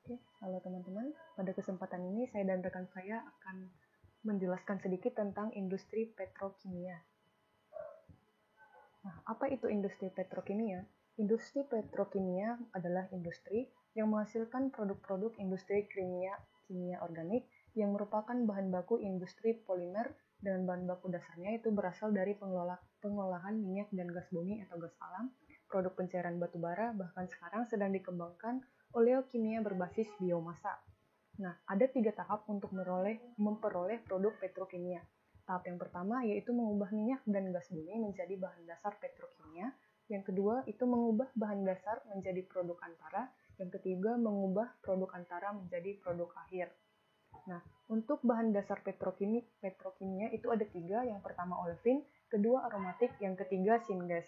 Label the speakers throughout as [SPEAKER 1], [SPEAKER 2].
[SPEAKER 1] Oke, halo teman-teman. Pada kesempatan ini saya dan rekan saya akan menjelaskan sedikit tentang industri petrokimia. Nah, apa itu industri petrokimia? Industri petrokimia adalah industri yang menghasilkan produk-produk industri kimia organik yang merupakan bahan baku industri polimer dengan bahan baku dasarnya itu berasal dari pengolahan minyak dan gas bumi atau gas alam, produk pencairan batu bara, bahkan sekarang sedang dikembangkan oleokimia berbasis biomasa. Nah, ada 3 tahap untuk memperoleh produk petrokimia. Tahap yang pertama yaitu mengubah minyak dan gas bumi menjadi bahan dasar petrokimia. Yang kedua itu mengubah bahan dasar menjadi produk antara. Yang ketiga mengubah produk antara menjadi produk akhir. Nah, untuk bahan dasar petrokimia itu ada 3. Yang pertama olefin, kedua aromatik, yang ketiga syngas.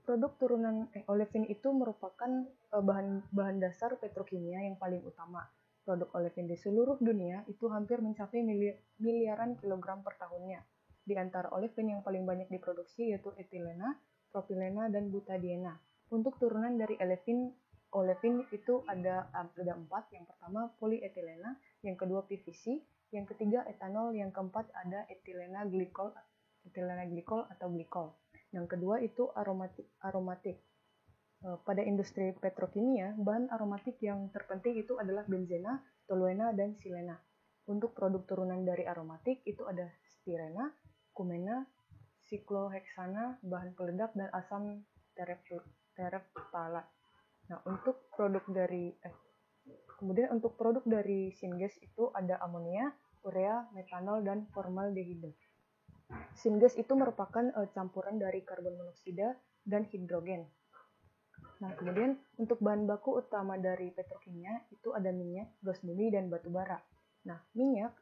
[SPEAKER 1] Produk turunan olefin itu merupakan bahan dasar petrokimia yang paling utama. Produk olefin di seluruh dunia itu hampir mencapai miliaran kilogram per tahunnya. Di antara olefin yang paling banyak diproduksi yaitu etilena, propilena, dan butadiena. Untuk turunan dari olefin itu ada 4. Yang pertama polietilena, yang kedua PVC, yang ketiga etanol, yang keempat ada etilena glikol atau glikol. Yang kedua itu aromatik. Pada industri petrokimia, bahan aromatik yang terpenting itu adalah benzena, toluena, dan silena. Untuk produk turunan dari aromatik itu ada stirena, kumena, sikloheksana, bahan peledak, dan asam terephthala. Nah, kemudian untuk produk dari syngas itu ada amonia, urea, metanol, dan formaldehida. Syngas itu merupakan campuran dari karbon monoksida dan hidrogen. Nah, kemudian untuk bahan baku utama dari petrokimia itu ada minyak, gas bumi, dan batu bara. Nah, minyak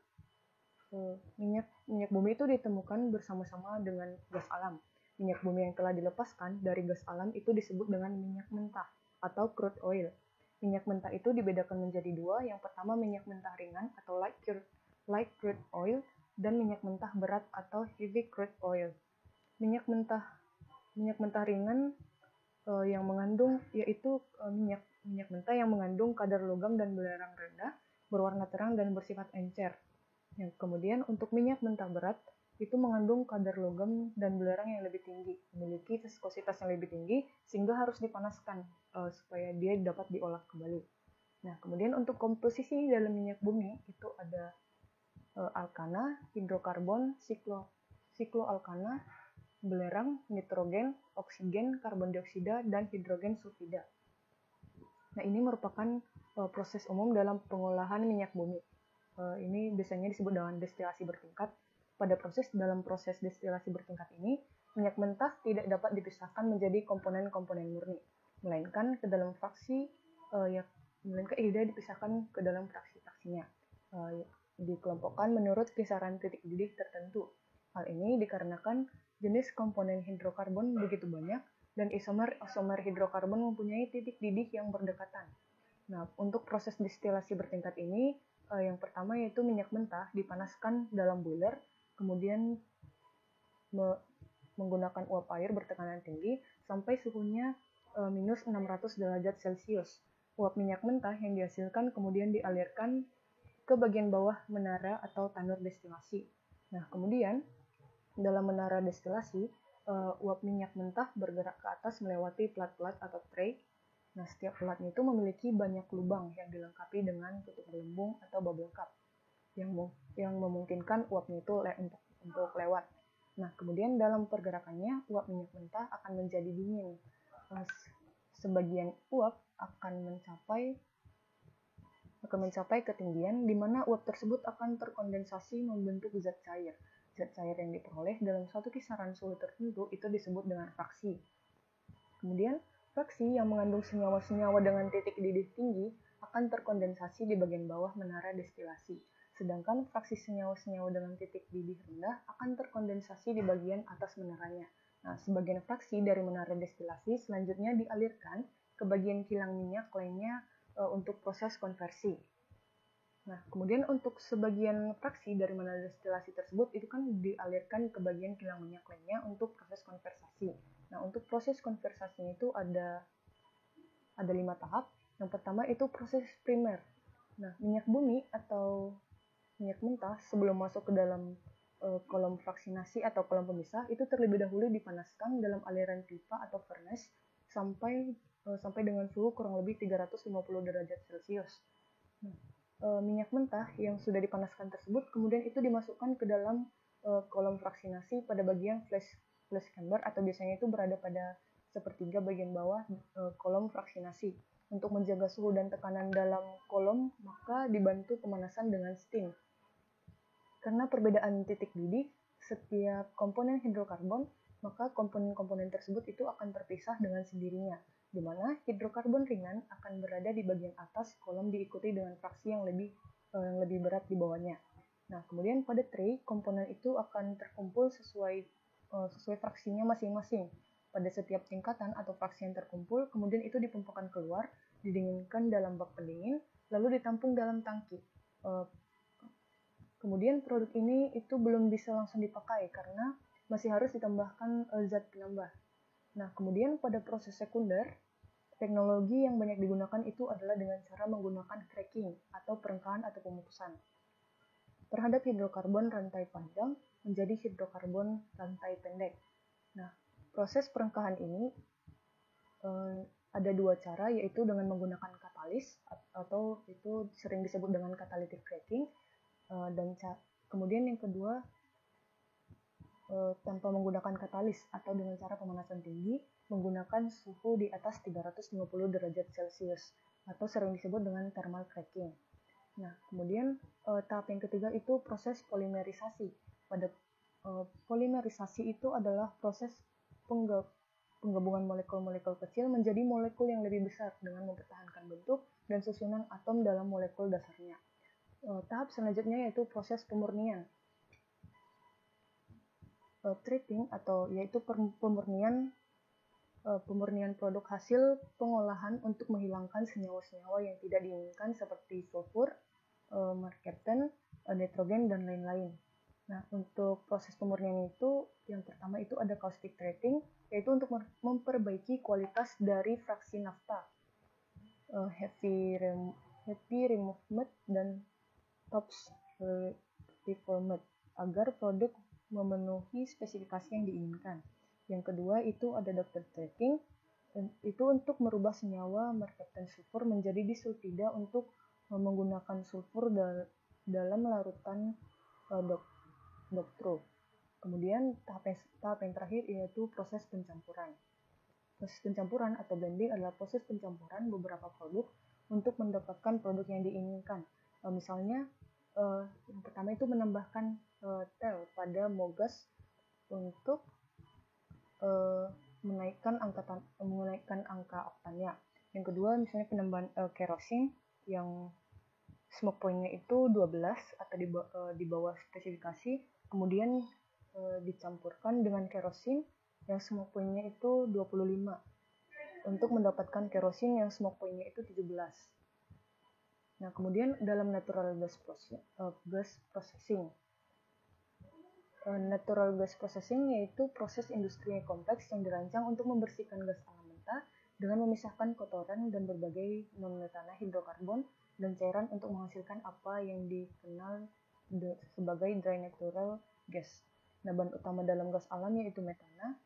[SPEAKER 1] bumi itu ditemukan bersama-sama dengan gas alam. Minyak bumi yang telah dilepaskan dari gas alam itu disebut dengan minyak mentah atau crude oil. Minyak mentah itu dibedakan menjadi 2. Yang pertama minyak mentah ringan atau light crude oil dan minyak mentah berat atau heavy crude oil. Minyak mentah ringan yang mengandung yaitu minyak mentah yang mengandung kadar logam dan belerang rendah, berwarna terang dan bersifat encer. Yang kemudian untuk minyak mentah berat itu mengandung kadar logam dan belerang yang lebih tinggi, memiliki viskositas yang lebih tinggi sehingga harus dipanaskan supaya dia dapat diolah kembali. Nah, kemudian untuk komposisi dalam minyak bumi itu ada alkana, hidrokarbon, sikloalkana, belerang, nitrogen, oksigen, karbon dioksida, dan hidrogen sulfida. Nah, ini merupakan proses umum dalam pengolahan minyak bumi. Ini biasanya disebut dengan destilasi bertingkat. Dalam proses destilasi bertingkat ini, minyak mentah tidak dapat dipisahkan menjadi komponen-komponen murni, melainkan tidak dipisahkan ke dalam fraksi-fraksinya. Dikelompokkan menurut kisaran titik didih tertentu. Hal ini dikarenakan jenis komponen hidrokarbon begitu banyak dan isomer hidrokarbon mempunyai titik didih yang berdekatan. Nah, untuk proses destilasi bertingkat ini, yang pertama yaitu minyak mentah dipanaskan dalam boiler, kemudian menggunakan uap air bertekanan tinggi sampai suhunya minus 600 derajat Celcius. Uap minyak mentah yang dihasilkan kemudian dialirkan ke bagian bawah menara atau tanur destilasi. Nah, kemudian dalam menara destilasi, uap minyak mentah bergerak ke atas melewati plat-plat atau tray. Nah, setiap platnya itu memiliki banyak lubang yang dilengkapi dengan tutup gelembung atau bubble cap yang memungkinkan uapnya itu untuk lewat. Nah, kemudian dalam pergerakannya, uap minyak mentah akan menjadi dingin. Sebagian uap akan mencapai ketinggian di mana uap tersebut akan terkondensasi membentuk zat cair. Zat cair yang diperoleh dalam suatu kisaran suhu tertentu itu disebut dengan fraksi. Kemudian, fraksi yang mengandung senyawa-senyawa dengan titik didih tinggi akan terkondensasi di bagian bawah menara destilasi. Sedangkan fraksi senyawa-senyawa dengan titik didih rendah akan terkondensasi di bagian atas menaranya. Nah, sebagian fraksi dari menara destilasi selanjutnya dialirkan ke bagian kilang minyak lainnya untuk proses konversi. Nah, kemudian untuk sebagian fraksi dari menara destilasi tersebut itu kan dialirkan ke bagian kilang minyak lainnya untuk proses konversasi. Nah, untuk proses konversasinya itu ada 5 tahap. Yang pertama pertama itu proses primer. Nah, minyak bumi atau minyak mentah sebelum masuk ke dalam kolom fraksinasi atau kolom pemisah itu terlebih dahulu dipanaskan dalam aliran pipa atau furnace sampai dengan suhu kurang lebih 350 derajat Celcius. Nah, minyak mentah yang sudah dipanaskan tersebut kemudian itu dimasukkan ke dalam kolom fraksinasi pada bagian flash chamber atau biasanya itu berada pada sepertiga bagian bawah kolom fraksinasi. Untuk menjaga suhu dan tekanan dalam kolom, maka dibantu pemanasan dengan steam. Karena perbedaan titik didih setiap komponen hidrokarbon, maka komponen-komponen tersebut itu akan terpisah dengan sendirinya, di mana hidrokarbon ringan akan berada di bagian atas kolom diikuti dengan fraksi yang lebih berat di bawahnya. Nah, kemudian pada tray, komponen itu akan terkumpul sesuai fraksinya masing-masing. Pada setiap tingkatan atau fraksi yang terkumpul, kemudian itu ditumpahkan keluar, didinginkan dalam bak pendingin, lalu ditampung dalam tangki. Kemudian produk ini itu belum bisa langsung dipakai karena masih harus ditambahkan zat penambah. Nah, kemudian pada proses sekunder, teknologi yang banyak digunakan itu adalah dengan cara menggunakan cracking atau perengkahan atau pemutusan terhadap hidrokarbon rantai panjang menjadi hidrokarbon rantai pendek. Nah, proses perengkahan ini ada dua cara, yaitu dengan menggunakan katalis atau itu sering disebut dengan catalytic cracking, dan kemudian yang kedua tanpa menggunakan katalis atau dengan cara pemanasan tinggi menggunakan suhu di atas 350 derajat Celcius atau sering disebut dengan thermal cracking. Nah, kemudian tahap yang ketiga itu proses polimerisasi. Pada polimerisasi itu adalah proses penggabungan molekul-molekul kecil menjadi molekul yang lebih besar dengan mempertahankan bentuk dan susunan atom dalam molekul dasarnya. Tahap selanjutnya yaitu proses pemurnian. Treating atau yaitu pemurnian produk hasil pengolahan untuk menghilangkan senyawa-senyawa yang tidak diinginkan seperti sulfur, merkaptan, nitrogen, dan lain-lain. Nah, untuk proses pemurnian itu yang pertama itu ada caustic treating, yaitu untuk memperbaiki kualitas dari fraksi nafta, heavy removement, dan tops reformed agar produk memenuhi spesifikasi yang diinginkan. Yang kedua itu ada doctor treating, itu untuk merubah senyawa merkaptan sulfur menjadi disulfida untuk menggunakan sulfur dalam larutan doctro. Kemudian tahap yang terakhir yaitu proses pencampuran. Proses pencampuran atau blending adalah proses pencampuran beberapa produk untuk mendapatkan produk yang diinginkan. Misalnya yang pertama itu menambahkan tel pada mogas untuk menaikkan angka oktannya. Yang kedua misalnya penambahan kerosin yang smoke point-nya itu 12 atau di bawah spesifikasi, kemudian dicampurkan dengan kerosin yang smoke point-nya itu 25 untuk mendapatkan kerosin yang smoke point-nya itu 17. Nah, kemudian dalam natural gas processing. Natural gas processing yaitu proses industri yang kompleks yang dirancang untuk membersihkan gas alam mentah dengan memisahkan kotoran dan berbagai non-metana hidrokarbon dan cairan untuk menghasilkan apa yang dikenal sebagai dry natural gas. Nah, bahan utama dalam gas alam yaitu metana,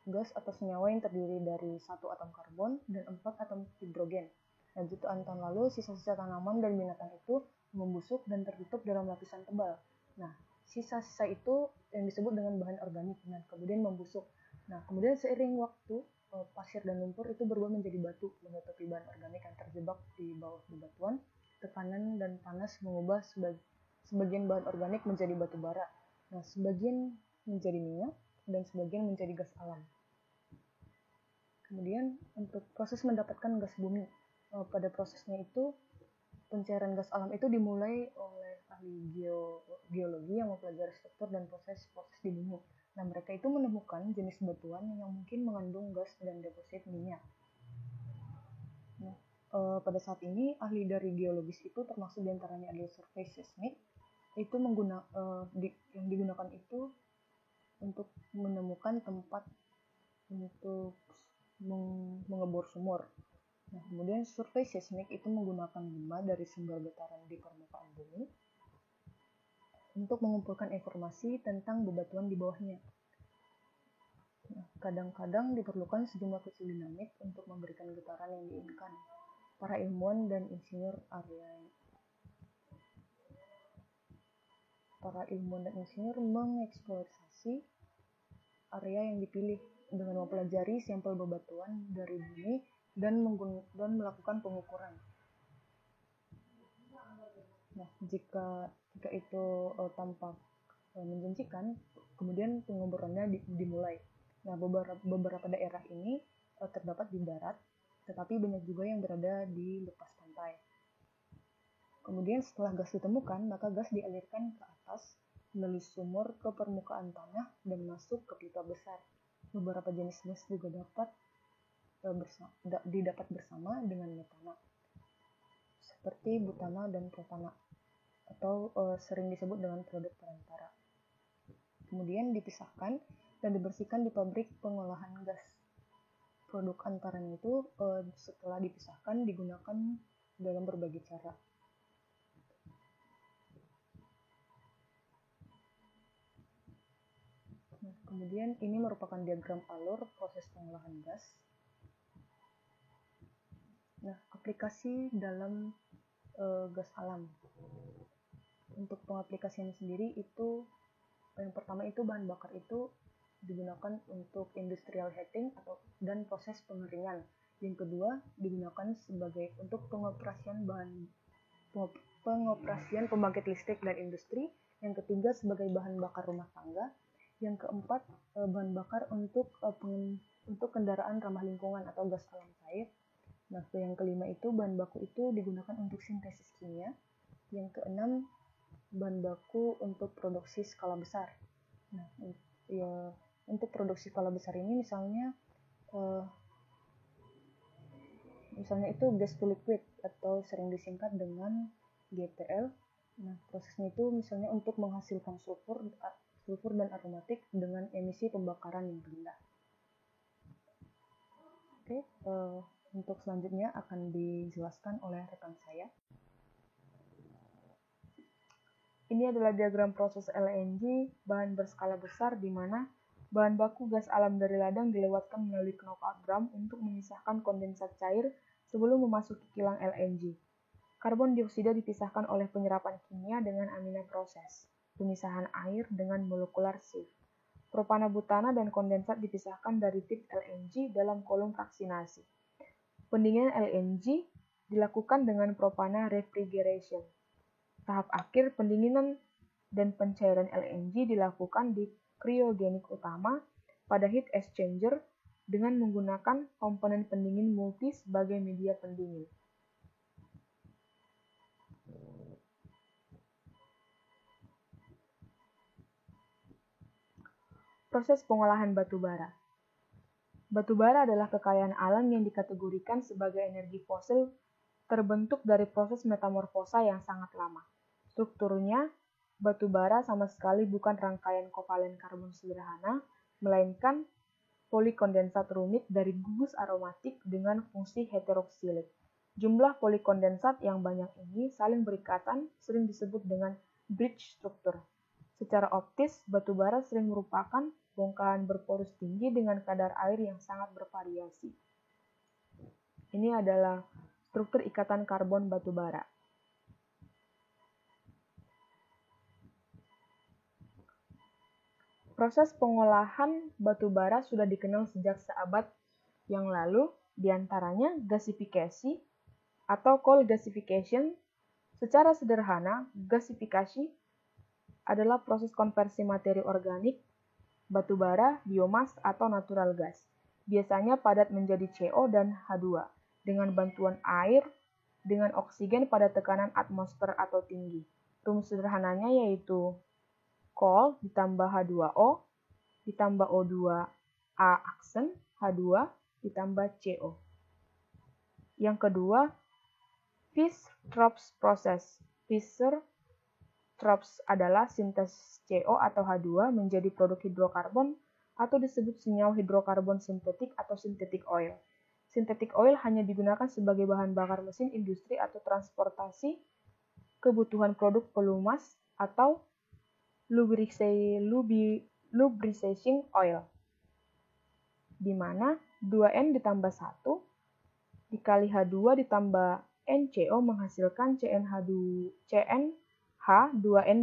[SPEAKER 1] gas atau senyawa yang terdiri dari 1 atom karbon dan 4 atom hidrogen. Nah, jutaan tahun lalu, sisa-sisa tanaman dan binatang itu membusuk dan tertutup dalam lapisan tebal. Nah, sisa-sisa itu yang disebut dengan bahan organik dan kemudian membusuk. Nah, kemudian seiring waktu, pasir dan lumpur itu berubah menjadi batu, menutupi bahan organik yang terjebak di bawah bebatuan. Tekanan dan panas mengubah sebagian bahan organik menjadi batu bara. Nah, sebagian menjadi minyak dan sebagian menjadi gas alam. Kemudian untuk proses mendapatkan gas bumi, pada prosesnya itu pencairan gas alam itu dimulai oleh ahli geologi yang mempelajari struktur dan proses di bumi. Nah, mereka itu menemukan jenis batuan yang mungkin mengandung gas dan deposit minyak. Nah, pada saat ini ahli dari geologis itu termasuk diantaranya adalah survei seismik, itu yang digunakan itu untuk menemukan tempat untuk mengebor sumur. Nah, kemudian survei seismik itu menggunakan gema dari sumber getaran di permukaan bumi untuk mengumpulkan informasi tentang bebatuan di bawahnya. Nah, kadang-kadang diperlukan sejumlah kecil dinamit untuk memberikan getaran yang diinginkan. Para ilmuwan dan insinyur mengeksploitasi area yang dipilih dengan mempelajari sampel bebatuan dari bumi dan melakukan pengukuran. Nah, jika itu tampak menjanjikan, kemudian pengeborannya dimulai. Nah, beberapa daerah ini terdapat di darat, tetapi banyak juga yang berada di lepas pantai. Kemudian setelah gas ditemukan, maka gas dialirkan ke atas melalui sumur ke permukaan tanah dan masuk ke pipa besar. Beberapa jenis gas juga didapat bersama dengan metana, seperti butana dan propana, atau sering disebut dengan produk perantara. Kemudian dipisahkan dan dibersihkan di pabrik pengolahan gas. Produk antaranya itu setelah dipisahkan digunakan dalam berbagai cara. Nah, kemudian ini merupakan diagram alur proses pengolahan gas. Nah, aplikasi dalam gas alam. Untuk pengaplikasiannya sendiri itu yang pertama itu bahan bakar itu digunakan untuk industrial heating dan proses pengeringan. Yang kedua digunakan sebagai untuk pengoperasian pembangkit listrik dan industri. Yang ketiga sebagai bahan bakar rumah tangga. Yang keempat bahan bakar untuk kendaraan ramah lingkungan atau gas alam cair. Nah, yang kelima itu bahan baku itu digunakan untuk sintesis kimia. Yang keenam bahan baku untuk produksi skala besar. Nah, ya untuk produksi skala besar ini misalnya itu gas to liquid atau sering disingkat dengan GTL. Nah, prosesnya itu misalnya untuk menghasilkan sulfur dan aromatik dengan emisi pembakaran yang rendah. Oke, untuk selanjutnya akan dijelaskan oleh rekan saya. Ini adalah diagram proses LNG bahan berskala besar di mana bahan baku gas alam dari ladang dilewatkan melalui knockout drum untuk memisahkan kondensat cair sebelum memasuki kilang LNG. Karbon dioksida dipisahkan oleh penyerapan kimia dengan amina proses, pemisahan air dengan molekular sieve. Propana butana dan kondensat dipisahkan dari tip LNG dalam kolom fraksinasi. Pendinginan LNG dilakukan dengan propana refrigeration. Tahap akhir pendinginan dan pencairan LNG dilakukan di kriogenik utama pada heat exchanger dengan menggunakan komponen pendingin multi sebagai media pendingin. Proses pengolahan batu bara. Batu bara adalah kekayaan alam yang dikategorikan sebagai energi fosil terbentuk dari proses metamorfosa yang sangat lama. Strukturnya, batu bara sama sekali bukan rangkaian kovalen karbon sederhana, melainkan polikondensat rumit dari gugus aromatik dengan fungsi heteroksilik. Jumlah polikondensat yang banyak ini saling berikatan sering disebut dengan bridge struktur. Secara optis, batu bara sering merupakan bongkahan berporus tinggi dengan kadar air yang sangat bervariasi. Ini adalah struktur ikatan karbon batu bara. Proses pengolahan batu bara sudah dikenal sejak seabad yang lalu, diantaranya gasifikasi atau coal gasification. Secara sederhana, gasifikasi adalah proses konversi materi organik, batu bara, biomas, atau natural gas. Biasanya padat menjadi CO dan H2 dengan bantuan air dengan oksigen pada tekanan atmosfer atau tinggi. Rumus sederhananya yaitu coal ditambah H2O ditambah O2 A aksen H2 ditambah CO. Yang kedua, Fischer-Tropsch process. Fischer-Tropsch adalah sintesis CO atau H2 menjadi produk hidrokarbon atau disebut senyawa hidrokarbon sintetik atau synthetic oil. Synthetic oil hanya digunakan sebagai bahan bakar mesin industri atau transportasi kebutuhan produk pelumas atau lubricating oil, di mana 2N ditambah 1 dikali H2 ditambah NCO menghasilkan CNH2N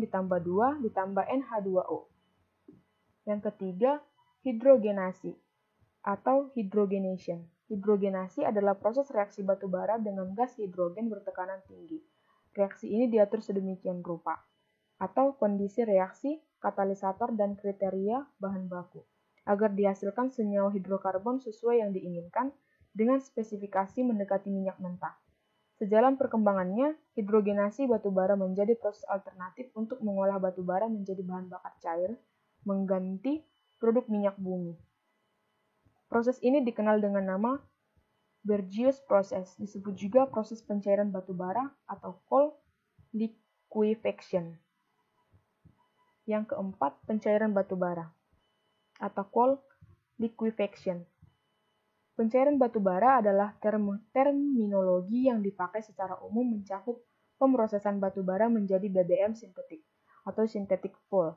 [SPEAKER 1] ditambah 2 ditambah NH2O. Yang ketiga, hidrogenasi atau hydrogenation. Hidrogenasi adalah proses reaksi batu bara dengan gas hidrogen bertekanan tinggi. Reaksi ini diatur sedemikian rupa, atau kondisi reaksi, katalisator, dan kriteria bahan baku, agar dihasilkan senyawa hidrokarbon sesuai yang diinginkan dengan spesifikasi mendekati minyak mentah. Sejalan perkembangannya, hidrogenasi batu bara menjadi proses alternatif untuk mengolah batu bara menjadi bahan bakar cair, mengganti produk minyak bumi. Proses ini dikenal dengan nama Bergius Process, disebut juga proses pencairan batu bara atau coal liquefaction. Yang keempat, pencairan batu bara atau coal liquefaction. Pencairan batu bara adalah terminologi yang dipakai secara umum mencakup pemrosesan batu bara menjadi BBM sintetik atau synthetic fuel.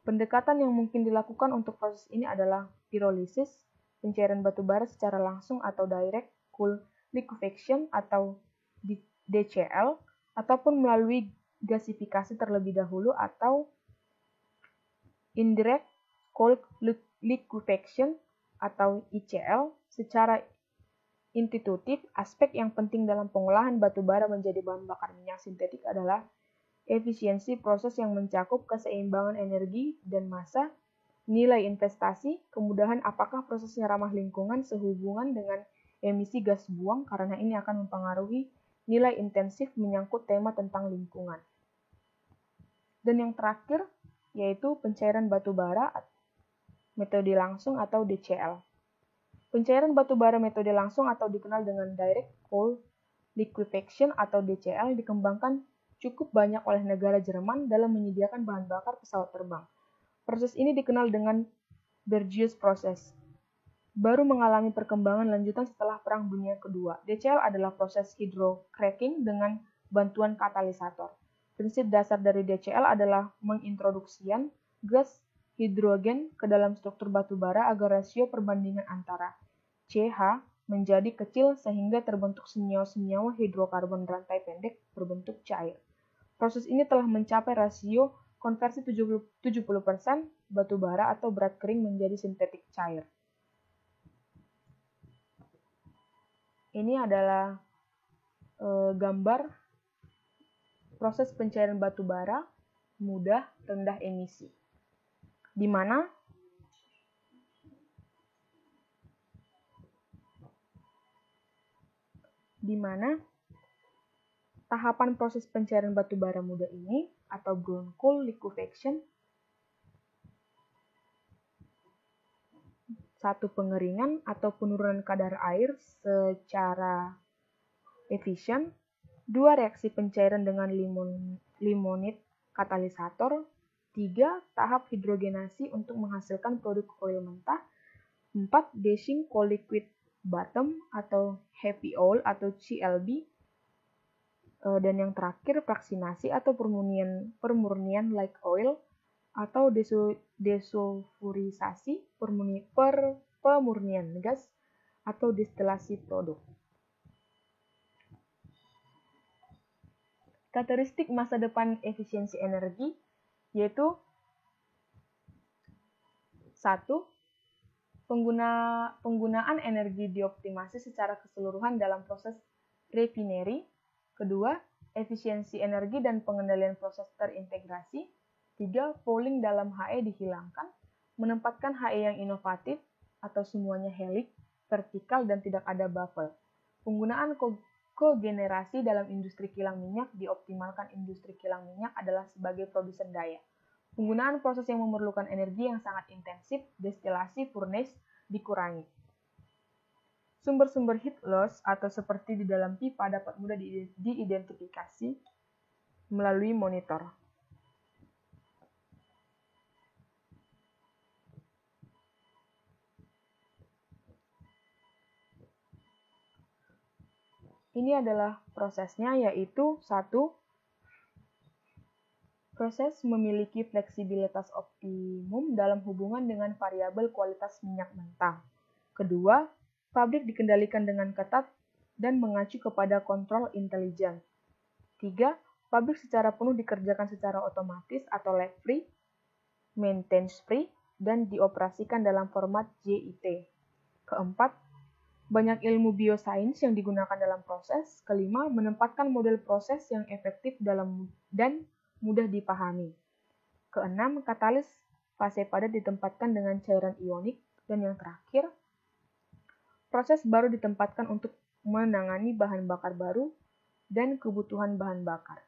[SPEAKER 1] Pendekatan yang mungkin dilakukan untuk proses ini adalah pirolisis, pencairan batu bara secara langsung atau direct coal liquefaction atau DCL, ataupun melalui gasifikasi terlebih dahulu atau indirect coal liquefaction atau ICL. Secara intuitif, aspek yang penting dalam pengolahan batu bara menjadi bahan bakar minyak sintetik adalah efisiensi proses yang mencakup keseimbangan energi dan massa, nilai investasi, kemudahan apakah prosesnya ramah lingkungan sehubungan dengan emisi gas buang, karena ini akan mempengaruhi nilai intensif menyangkut tema tentang lingkungan. Dan yang terakhir, yaitu pencairan batu bara metode langsung atau DCL. Pencairan batu bara metode langsung atau dikenal dengan direct coal liquefaction atau DCL dikembangkan cukup banyak oleh negara Jerman dalam menyediakan bahan bakar pesawat terbang. Proses ini dikenal dengan Bergius Process. Baru mengalami perkembangan lanjutan setelah Perang Dunia Kedua. DCL adalah proses hydrocracking dengan bantuan katalisator. Prinsip dasar dari DCL adalah mengintroduksian gas hidrogen ke dalam struktur batu bara agar rasio perbandingan antara CH menjadi kecil sehingga terbentuk senyawa-senyawa hidrokarbon rantai pendek berbentuk cair. Proses ini telah mencapai rasio konversi 70% batu bara atau berat kering menjadi sintetik cair. Ini adalah gambar proses pencairan batu bara mudah rendah emisi, di mana tahapan proses pencairan batu bara mudah ini atau brown coal liquefaction, 1. Pengeringan atau penurunan kadar air secara efisien, 2. Reaksi pencairan dengan limonit katalisator, 3. Tahap hidrogenasi untuk menghasilkan produk oil mentah, 4. Dashing coal liquid bottom atau heavy oil atau CLB, dan yang terakhir fraksinasi atau pemurnian light oil atau desulfurisasi, pemurnian gas atau distilasi produk. Karakteristik masa depan efisiensi energi yaitu 1. Penggunaan energi dioptimasi secara keseluruhan dalam proses refinery. 2. Efisiensi energi dan pengendalian proses terintegrasi. 3. Fouling dalam HE dihilangkan, menempatkan HE yang inovatif atau semuanya helix, vertikal, dan tidak ada baffle. Penggunaan kogenerasi dalam industri kilang minyak dioptimalkan. Industri kilang minyak adalah sebagai produsen daya. Penggunaan proses yang memerlukan energi yang sangat intensif, destilasi furnace, dikurangi. Sumber-sumber heat loss atau seperti di dalam pipa dapat mudah diidentifikasi melalui monitor. Ini adalah prosesnya, yaitu 1. Proses memiliki fleksibilitas optimum dalam hubungan dengan variabel kualitas minyak mentah. Kedua, pabrik dikendalikan dengan ketat dan mengacu kepada kontrol intelijen. 3. Pabrik secara penuh dikerjakan secara otomatis atau lag free, maintenance free, dan dioperasikan dalam format JIT. Keempat, banyak ilmu biosains yang digunakan dalam proses. Kelima, menempatkan model proses yang efektif dan mudah dipahami. Keenam, katalis fase padat ditempatkan dengan cairan ionik. Dan yang terakhir, proses baru ditempatkan untuk menangani bahan bakar baru dan kebutuhan bahan bakar.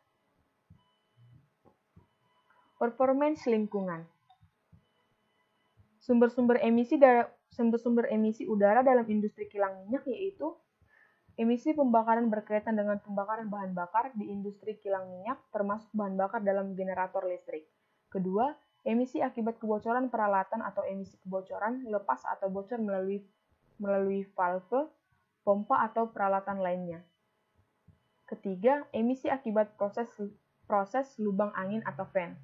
[SPEAKER 1] Performance lingkungan. Sumber-sumber emisi udara dalam industri kilang minyak yaitu emisi pembakaran berkaitan dengan pembakaran bahan bakar di industri kilang minyak, termasuk bahan bakar dalam generator listrik. Kedua, emisi akibat kebocoran peralatan atau emisi kebocoran lepas atau bocor melalui valve, pompa atau peralatan lainnya. Ketiga, emisi akibat proses lubang angin atau fan.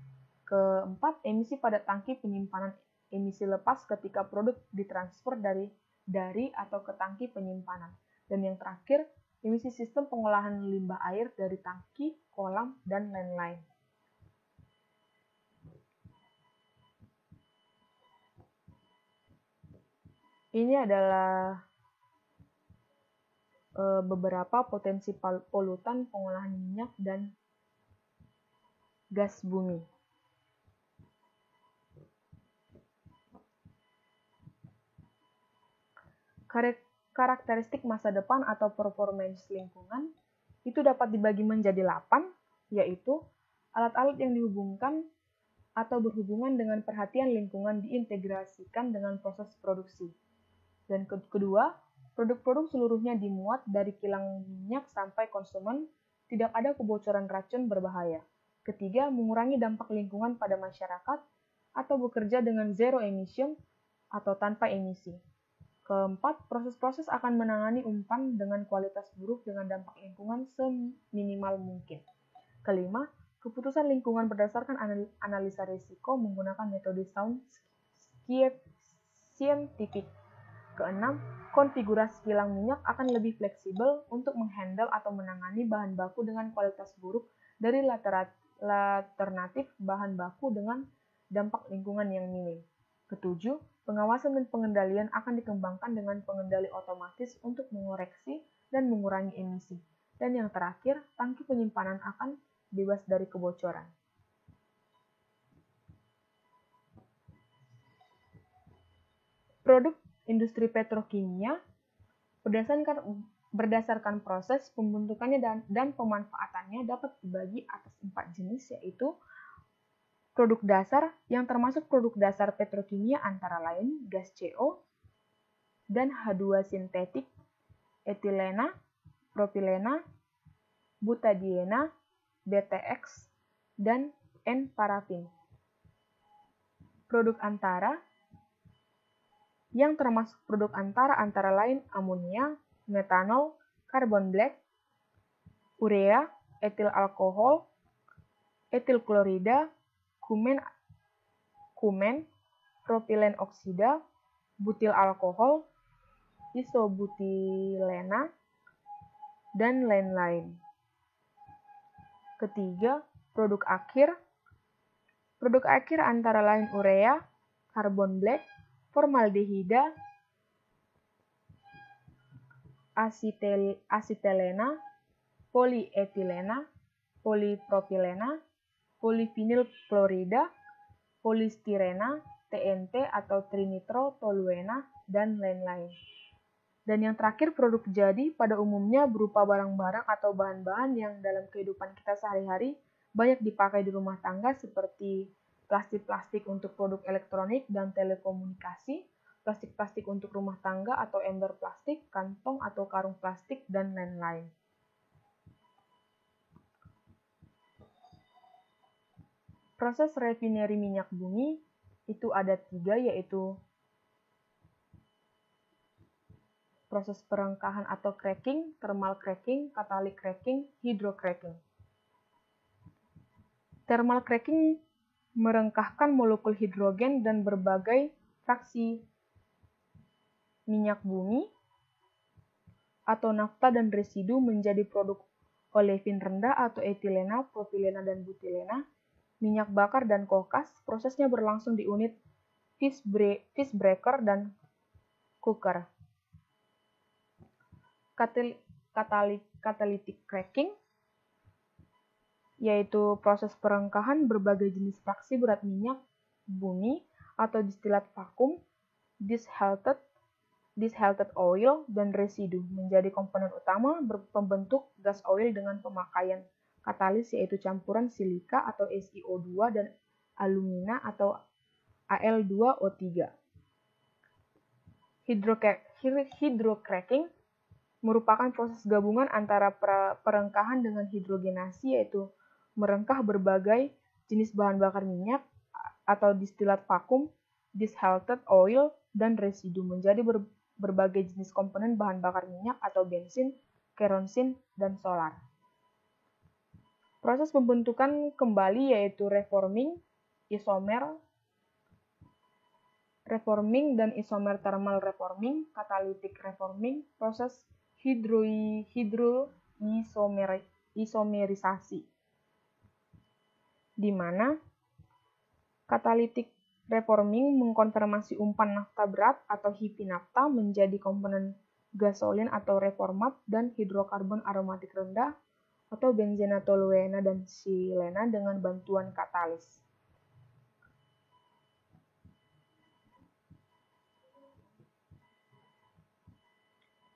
[SPEAKER 1] Keempat, emisi pada tangki penyimpanan emisi lepas ketika produk ditransfer dari atau ke tangki penyimpanan. Dan yang terakhir, emisi sistem pengolahan limbah air dari tangki, kolam, dan lain-lain. Ini adalah beberapa potensi polutan pengolahan minyak dan gas bumi. Karakteristik masa depan atau performance lingkungan itu dapat dibagi menjadi 8, yaitu alat-alat yang dihubungkan atau berhubungan dengan perhatian lingkungan diintegrasikan dengan proses produksi. Dan kedua, produk-produk seluruhnya dimuat dari kilang minyak sampai konsumen, tidak ada kebocoran racun berbahaya. Ketiga, mengurangi dampak lingkungan pada masyarakat atau bekerja dengan zero emission atau tanpa emisi. Keempat, proses-proses akan menangani umpan dengan kualitas buruk dengan dampak lingkungan seminimal mungkin. Kelima, keputusan lingkungan berdasarkan analisa risiko menggunakan metode scientific. Keenam, konfigurasi kilang minyak akan lebih fleksibel untuk menghandle atau menangani bahan baku dengan kualitas buruk dari alternatif bahan baku dengan dampak lingkungan yang minim. Ketujuh, pengawasan dan pengendalian akan dikembangkan dengan pengendali otomatis untuk mengoreksi dan mengurangi emisi. Dan yang terakhir, tangki penyimpanan akan bebas dari kebocoran. Produk industri petrokimia berdasarkan proses pembentukannya dan pemanfaatannya dapat dibagi atas 4 jenis, yaitu produk dasar yang termasuk produk dasar petrokimia antara lain gas CO dan H2 sintetik, etilena, propilena, butadiena, BTX, dan N-parafin. Produk antara yang termasuk produk antara lain amonia, metanol, karbon black, urea, etil alkohol, etil klorida, kumen, propilen oksida, butil alkohol, isobutilena, dan lain-lain. Ketiga, produk akhir. Produk akhir antara lain urea, karbon black, formaldehida, asitelena, polietilena, polipropilena, polivinil klorida, polistirena, TNT atau trinitrotoluena, dan lain-lain. Dan yang terakhir, produk jadi pada umumnya berupa barang-barang atau bahan-bahan yang dalam kehidupan kita sehari-hari banyak dipakai di rumah tangga seperti plastik-plastik untuk produk elektronik dan telekomunikasi, plastik-plastik untuk rumah tangga atau ember plastik, kantong atau karung plastik, dan lain-lain. Proses refineri minyak bumi itu ada 3, yaitu proses perengkahan atau cracking, thermal cracking, catalytic cracking, hydrocracking. Thermal cracking merengkahkan molekul hidrogen dan berbagai fraksi minyak bumi atau nafta dan residu menjadi produk olefin rendah atau etilena, propilena, dan butilena, minyak bakar dan kokas. Prosesnya berlangsung di unit fishbreaker dan cooker. Catalytic cracking yaitu proses perengkahan berbagai jenis fraksi berat minyak bumi atau distilat vakum, distilled oil, dan residu menjadi komponen utama pembentuk gas oil dengan pemakaian katalis yaitu campuran silika atau SiO2 dan alumina atau Al2O3. Hydrocracking merupakan proses gabungan antara perengkahan dengan hidrogenasi yaitu merengkah berbagai jenis bahan bakar minyak atau distilat vakum, distilled oil, dan residu menjadi berbagai jenis komponen bahan bakar minyak atau bensin, kerosin, dan solar. Proses pembentukan kembali yaitu reforming dan isomer thermal reforming, catalytic reforming, proses hidroisomerisasi, di mana catalytic reforming mengkonversi umpan nafta berat atau HIPI nafta menjadi komponen gasolin atau reformat dan hidrokarbon aromatik rendah atau benzena, toluena, dan silena dengan bantuan katalis.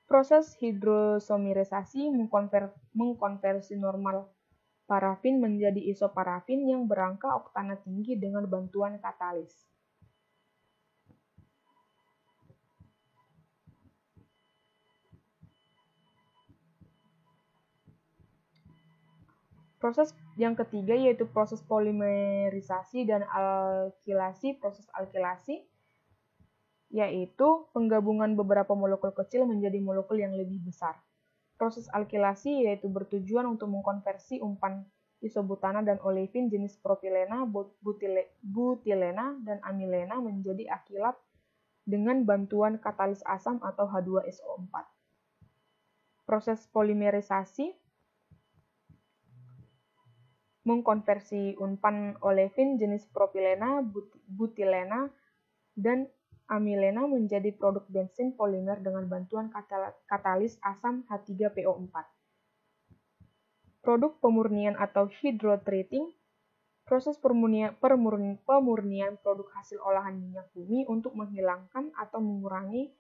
[SPEAKER 1] Proses hidroisomerisasi mengkonversi normal parafin menjadi isoparafin yang berangka oktana tinggi dengan bantuan katalis. Proses yang ketiga yaitu proses polimerisasi dan alkilasi. Proses alkilasi yaitu penggabungan beberapa molekul kecil menjadi molekul yang lebih besar. Proses alkilasi yaitu bertujuan untuk mengkonversi umpan isobutana dan olefin jenis propilena, butilena, dan amilena menjadi akilat dengan bantuan katalis asam atau H2SO4. Proses polimerisasi mengkonversi umpan olefin jenis propilena, butilena, dan amilena menjadi produk bensin polimer dengan bantuan katalis asam H3PO4. Produk pemurnian atau hydrotreating, proses pemurnian produk hasil olahan minyak bumi untuk menghilangkan atau mengurangi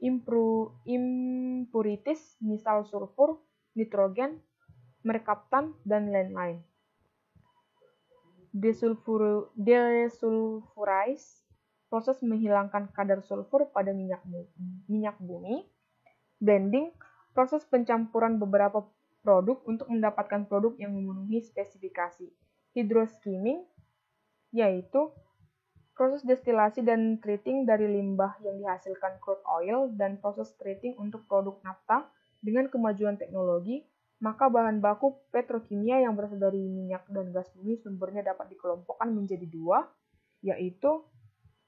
[SPEAKER 1] impurities, misal sulfur, nitrogen, merkaptan, dan lain-lain. Desulfurize, proses menghilangkan kadar sulfur pada minyak bumi. Blending, proses pencampuran beberapa produk untuk mendapatkan produk yang memenuhi spesifikasi. Hydroskimming, yaitu proses destilasi dan treating dari limbah yang dihasilkan crude oil dan proses treating untuk produk nafta. Dengan kemajuan teknologi, maka bahan baku petrokimia yang berasal dari minyak dan gas bumi sumbernya dapat dikelompokkan menjadi dua, yaitu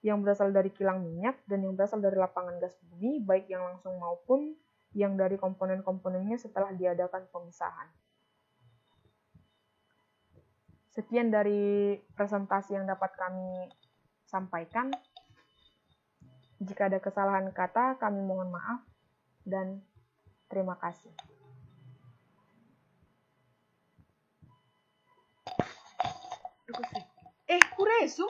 [SPEAKER 1] yang berasal dari kilang minyak dan yang berasal dari lapangan gas bumi, baik yang langsung maupun yang dari komponen-komponennya setelah diadakan pemisahan. Sekian dari presentasi yang dapat kami sampaikan. Jika ada kesalahan kata, kami mohon maaf dan terima kasih. Kuresu?